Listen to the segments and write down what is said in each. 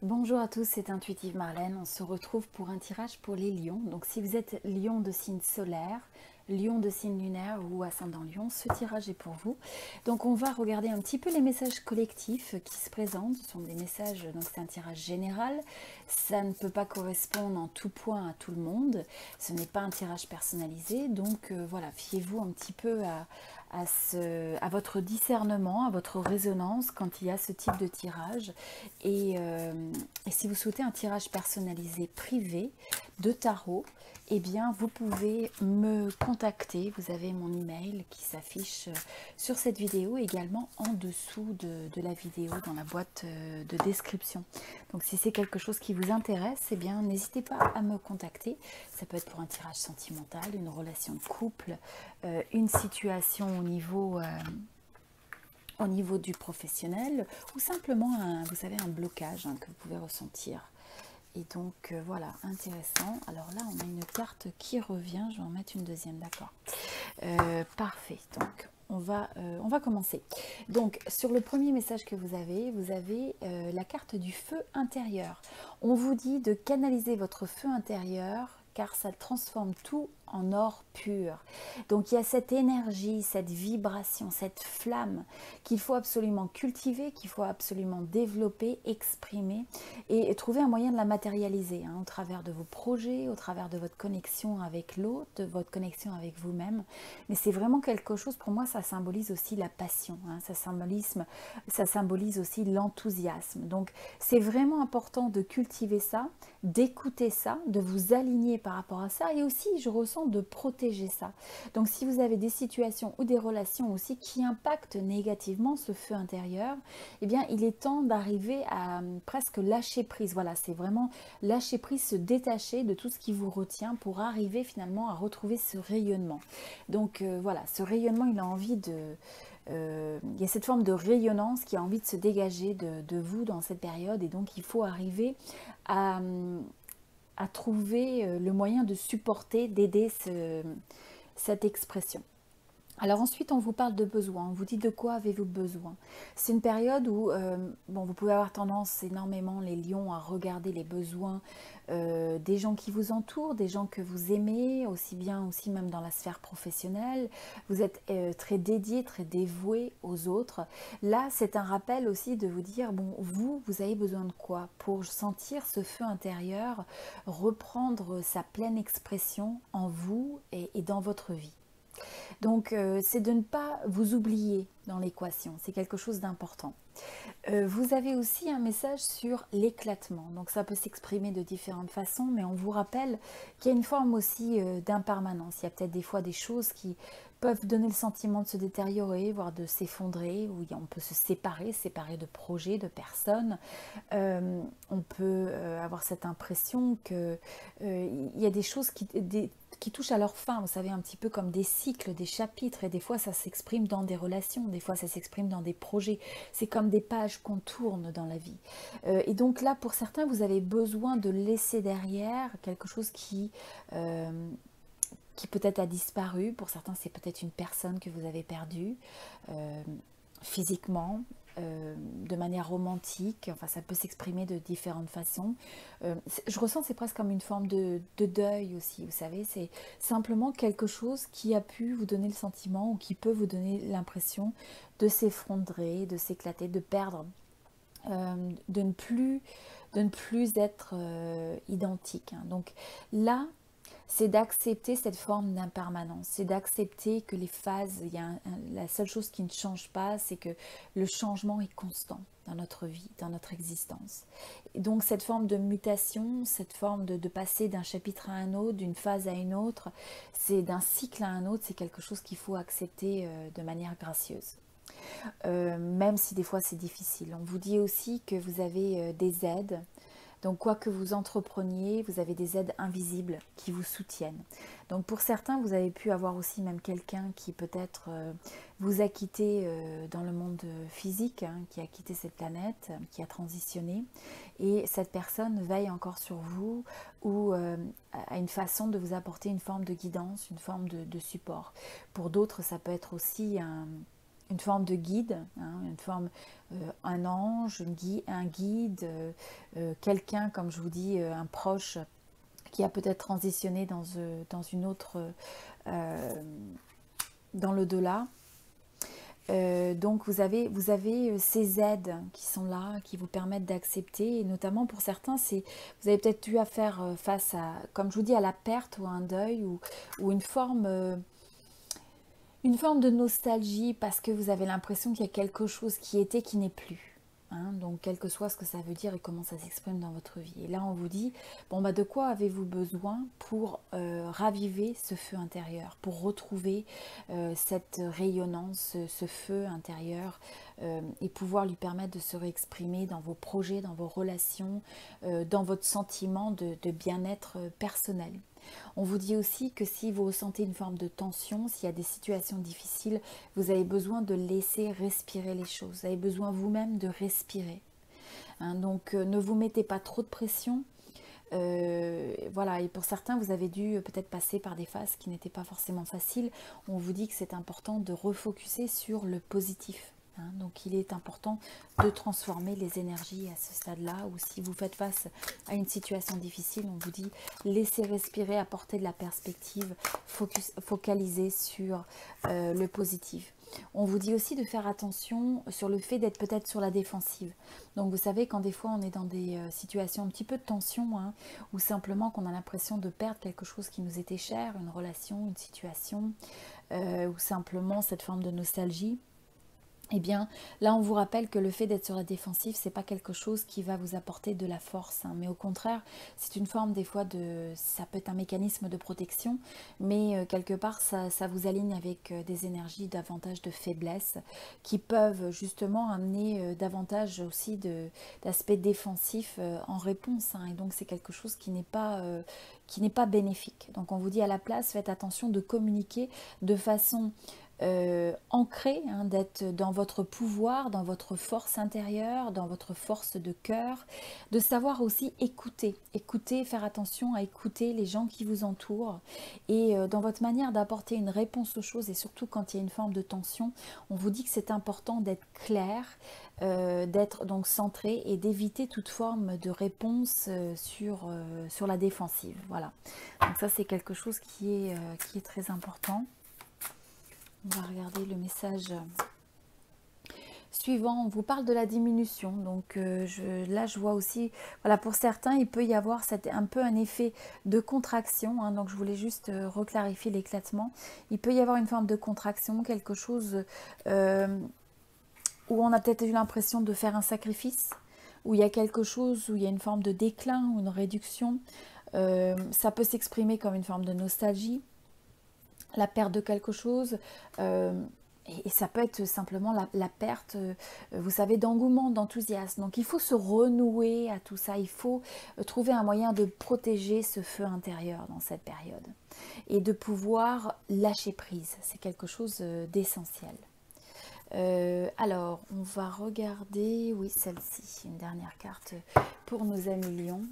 Bonjour à tous, c'est Intuitive Marlène. On se retrouve pour un tirage pour les lions. Donc si vous êtes lion de signe solaire, lion de signe lunaire ou ascendant lion, ce tirage est pour vous. Donc on va regarder un petit peu les messages collectifs qui se présentent. Ce sont des messages, donc c'est un tirage général. Ça ne peut pas correspondre en tout point à tout le monde. Ce n'est pas un tirage personnalisé. Donc voilà, fiez-vous un petit peu à votre discernement, à votre résonance quand il y a ce type de tirage. Et si vous souhaitez un tirage personnalisé privé de tarot, eh bien vous pouvez me contacter. Vous avez mon email qui s'affiche sur cette vidéo, également en dessous de la vidéo dans la boîte de description. Donc si c'est quelque chose qui vous intéresse, eh bien n'hésitez pas à me contacter. Ça peut être pour un tirage sentimental, une relation de couple, une situation au niveau du professionnel, ou simplement vous savez, un blocage que vous pouvez ressentir. Et donc voilà, intéressant. Alors là on a une carte qui revient, je vais en mettre une deuxième, d'accord. Parfait, donc on va commencer. Donc sur le premier message que vous avez la carte du feu intérieur. On vous dit de canaliser votre feu intérieur car ça transforme tout en or pur. Donc il y a cette énergie, cette vibration, cette flamme qu'il faut absolument cultiver, qu'il faut absolument développer, exprimer et trouver un moyen de la matérialiser au travers de vos projets, au travers de votre connexion avec l'autre, de votre connexion avec vous-même. Mais c'est vraiment quelque chose, pour moi, ça symbolise aussi la passion, ça symbolise aussi l'enthousiasme. Donc c'est vraiment important de cultiver ça, d'écouter ça, de vous aligner par rapport à ça et aussi, je ressens, de protéger ça. Donc si vous avez des situations ou des relations aussi qui impactent négativement ce feu intérieur, eh bien il est temps d'arriver à presque lâcher prise. Voilà, c'est vraiment lâcher prise, se détacher de tout ce qui vous retient pour arriver finalement à retrouver ce rayonnement. Donc voilà, ce rayonnement, il a envie de... il y a cette forme de rayonnance qui a envie de se dégager de vous dans cette période, et donc il faut arriver à trouver le moyen de supporter, d'aider cette expression. Alors ensuite, on vous parle de besoins. On vous dit de quoi avez-vous besoin. C'est une période où bon, vous pouvez avoir tendance énormément, les lions, à regarder les besoins des gens qui vous entourent, des gens que vous aimez, aussi bien aussi même dans la sphère professionnelle. Vous êtes très dédié, très dévoué aux autres. Là, c'est un rappel aussi de vous dire, bon, vous avez besoin de quoi pour sentir ce feu intérieur reprendre sa pleine expression en vous et dans votre vie. Donc c'est de ne pas vous oublier dans l'équation, c'est quelque chose d'important. Vous avez aussi un message sur l'éclatement, donc ça peut s'exprimer de différentes façons, mais on vous rappelle qu'il y a une forme aussi d'impermanence. Il y a peut-être des fois des choses qui peuvent donner le sentiment de se détériorer, voire de s'effondrer, où on peut se séparer de projets, de personnes. On peut avoir cette impression qu'il y a des choses qui touchent à leur fin, vous savez, un petit peu comme des cycles, des chapitres, et des fois ça s'exprime dans des relations, des fois ça s'exprime dans des projets. C'est comme des pages qu'on tourne dans la vie. Et donc là, pour certains, vous avez besoin de laisser derrière quelque chose qui peut-être a disparu. Pour certains, c'est peut-être une personne que vous avez perdue physiquement, de manière romantique. Enfin, ça peut s'exprimer de différentes façons. Je ressens que c'est presque comme une forme de deuil aussi, vous savez. C'est simplement quelque chose qui a pu vous donner le sentiment, ou qui peut vous donner l'impression de s'effondrer, de s'éclater, de perdre, de ne plus être identique. Donc là, c'est d'accepter cette forme d'impermanence, c'est d'accepter que les phases, la seule chose qui ne change pas, c'est que le changement est constant dans notre vie, dans notre existence. Et donc cette forme de mutation, cette forme de passer d'un chapitre à un autre, d'une phase à une autre, c'est d'un cycle à un autre, c'est quelque chose qu'il faut accepter de manière gracieuse. Même si des fois c'est difficile. On vous dit aussi que vous avez des aides. Donc quoi que vous entrepreniez, vous avez des aides invisibles qui vous soutiennent. Donc pour certains, vous avez pu avoir aussi même quelqu'un qui peut-être vous a quitté dans le monde physique, qui a quitté cette planète, qui a transitionné. Et cette personne veille encore sur vous, ou a une façon de vous apporter une forme de guidance, une forme de support. Pour d'autres, ça peut être aussi une forme de guide, hein, une forme, un ange, un guide, quelqu'un, comme je vous dis, un proche qui a peut-être transitionné dans une autre, dans l'au-delà. Donc vous avez ces aides qui sont là, qui vous permettent d'accepter, et notamment pour certains, vous avez peut-être eu à faire face à, comme je vous dis, à la perte ou à un deuil ou une forme de nostalgie parce que vous avez l'impression qu'il y a quelque chose qui était qui n'est plus. Hein, donc quel que soit ce que ça veut dire et comment ça s'exprime dans votre vie. Et là on vous dit, bon bah de quoi avez-vous besoin pour raviver ce feu intérieur, pour retrouver cette rayonnance, ce feu intérieur et pouvoir lui permettre de se réexprimer dans vos projets, dans vos relations, dans votre sentiment de bien-être personnel. On vous dit aussi que si vous ressentez une forme de tension, s'il y a des situations difficiles, vous avez besoin de laisser respirer les choses. Vous avez besoin vous-même de respirer. Hein, donc ne vous mettez pas trop de pression. Voilà, et pour certains, vous avez dû peut-être passer par des phases qui n'étaient pas forcément faciles. On vous dit que c'est important de refocuser sur le positif. Hein, donc il est important de transformer les énergies à ce stade-là, ou si vous faites face à une situation difficile, on vous dit laissez respirer, apporter de la perspective, focaliser sur le positif. On vous dit aussi de faire attention sur le fait d'être peut-être sur la défensive. Donc vous savez, quand des fois on est dans des situations un petit peu de tension, hein, ou simplement qu'on a l'impression de perdre quelque chose qui nous était cher, une relation, une situation, ou simplement cette forme de nostalgie, eh bien, là, on vous rappelle que le fait d'être sur la défensive, c'est pas quelque chose qui va vous apporter de la force, hein, mais au contraire, c'est une forme des fois ça peut être un mécanisme de protection, mais quelque part, ça vous aligne avec des énergies davantage de faiblesse qui peuvent justement amener davantage aussi d'aspects défensifs en réponse, hein, et donc c'est quelque chose qui n'est pas bénéfique. Donc on vous dit à la place, faites attention de communiquer de façon ancré, hein, d'être dans votre pouvoir, dans votre force intérieure, dans votre force de cœur, de savoir aussi écouter, faire attention à écouter les gens qui vous entourent, et dans votre manière d'apporter une réponse aux choses, et surtout quand il y a une forme de tension, on vous dit que c'est important d'être clair, d'être donc centré et d'éviter toute forme de réponse sur la défensive. Voilà, donc ça c'est quelque chose qui est très important. On va regarder le message suivant. On vous parle de la diminution. Donc là, je vois aussi, voilà, pour certains, il peut y avoir un peu un effet de contraction. Hein, donc je voulais juste reclarifier l'éclatement. Il peut y avoir une forme de contraction, quelque chose où on a peut-être eu l'impression de faire un sacrifice, où il y a quelque chose, où il y a une forme de déclin ou une réduction. Ça peut s'exprimer comme une forme de nostalgie, la perte de quelque chose, et ça peut être simplement la perte, vous savez, d'engouement, d'enthousiasme. Donc il faut se renouer à tout ça, il faut trouver un moyen de protéger ce feu intérieur dans cette période et de pouvoir lâcher prise. C'est quelque chose d'essentiel. Alors, on va regarder, oui, celle-ci, une dernière carte pour nos amis lions.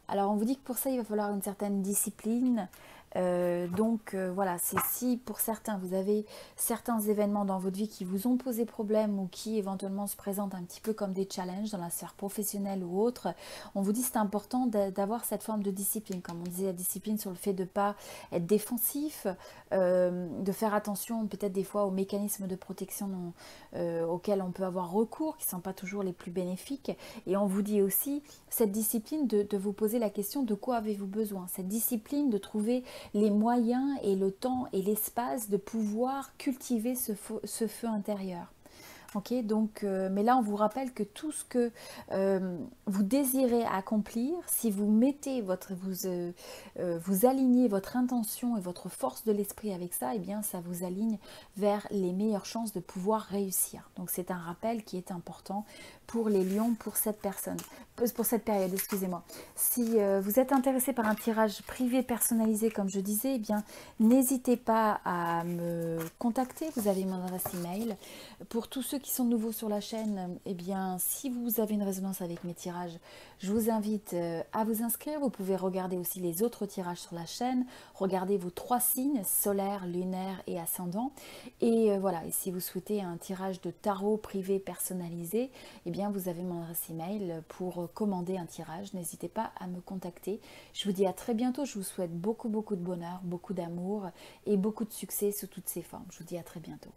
Alors on vous dit que pour ça il va falloir une certaine discipline, voilà, c'est si pour certains vous avez certains événements dans votre vie qui vous ont posé problème ou qui éventuellement se présentent un petit peu comme des challenges dans la sphère professionnelle ou autre, on vous dit que c'est important d'avoir cette forme de discipline, comme on disait, la discipline sur le fait de ne pas être défensif, de faire attention peut-être des fois aux mécanismes de protection auxquels on peut avoir recours, qui ne sont pas toujours les plus bénéfiques, et on vous dit aussi cette discipline de vous poser la question de quoi avez-vous besoin, cette discipline de trouver les moyens et le temps et l'espace de pouvoir cultiver ce feu intérieur. Ok, donc, mais là on vous rappelle que tout ce que vous désirez accomplir, si vous mettez vous alignez votre intention et votre force de l'esprit avec ça, et bien ça vous aligne vers les meilleures chances de pouvoir réussir. Donc c'est un rappel qui est important pour les lions, pour cette période, excusez-moi. Si vous êtes intéressé par un tirage privé personnalisé, comme je disais, eh bien n'hésitez pas à me contacter. Vous avez mon adresse email. Pour tous ceux qui sont nouveaux sur la chaîne, eh bien, si vous avez une résonance avec mes tirages, je vous invite à vous inscrire. Vous pouvez regarder aussi les autres tirages sur la chaîne, regarder vos 3 signes, solaire, lunaire et ascendant. Et voilà, et si vous souhaitez un tirage de tarot privé personnalisé, eh bien, vous avez mon adresse email pour commander un tirage. N'hésitez pas à me contacter. Je vous dis à très bientôt. Je vous souhaite beaucoup de bonheur, beaucoup d'amour et beaucoup de succès sous toutes ses formes. Je vous dis à très bientôt.